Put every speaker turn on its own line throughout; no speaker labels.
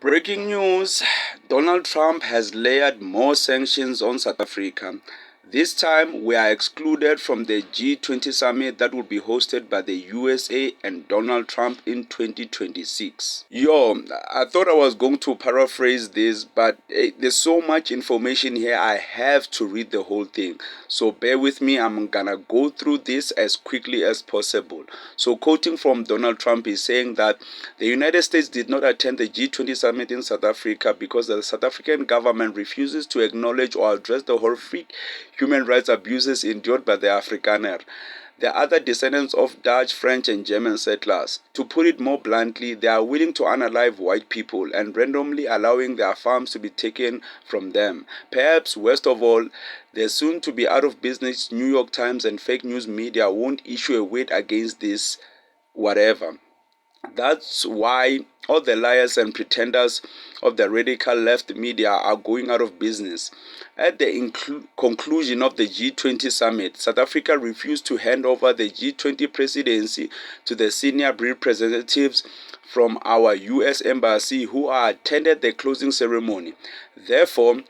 Breaking news: Donald Trump has layered more sanctions on South Africa. This time, we are excluded from the G20 summit that will be hosted by the USA and Donald Trump in 2026. I thought I was going to paraphrase this, but there's so much information here, I have to read the whole thing. So bear with me, I'm gonna go through this as quickly as possible. So, quoting from Donald Trump, is saying that the United States did not attend the G20 summit in South Africa because the South African government refuses to acknowledge or address the horrific human rights abuses endured by the Afrikaner, the other descendants of Dutch, French, and German settlers. To put it more bluntly, they are willing to unalive white people and randomly allowing their farms to be taken from them. Perhaps worst of all, the soon to be out of business New York Times and fake news media won't issue a weight against this whatever. That's why all the liars and pretenders of the radical left media are going out of business. At the conclusion of the G20 summit, South Africa refused to hand over the G20 presidency to the senior representatives from our US embassy who attended the closing ceremony. Therefore,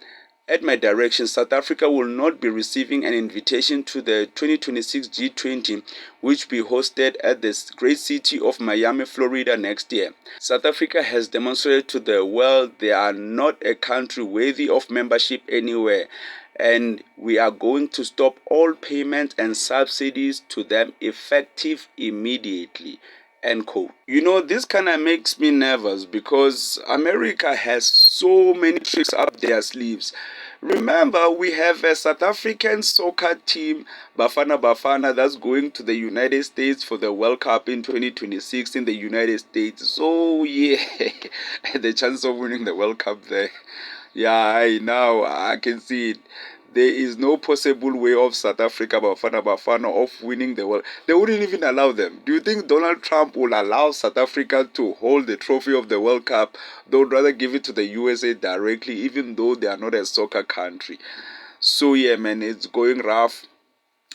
at my direction, South Africa will not be receiving an invitation to the 2026 G20, which will be hosted at the great city of Miami, Florida next year. South Africa has demonstrated to the world they are not a country worthy of membership anywhere, and we are going to stop all payments and subsidies to them effective immediately. End quote. This kind of makes me nervous because America has so many tricks up their sleeves. Remember, we have a South African soccer team, Bafana, that's going to the United States for the World Cup in 2026 in the United States. So, yeah, the chance of winning the World Cup there. Yeah, now I can see it. There is no possible way of South Africa, Bafana, of winning the world. They wouldn't even allow them. Do you think Donald Trump will allow South Africa to hold the trophy of the World Cup? They would rather give it to the USA directly, even though they are not a soccer country. So yeah, man, it's going rough.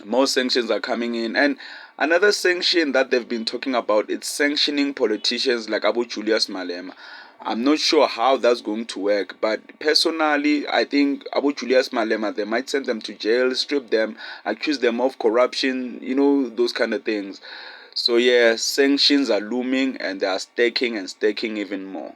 More sanctions are coming in, and another sanction that they've been talking about, it's sanctioning politicians like Abu Julius Malema. I'm not sure how that's going to work, but personally, I think Abu Julius Malema, they might send them to jail, strip them, accuse them of corruption, those kind of things. So yeah, sanctions are looming and they are staking and staking even more.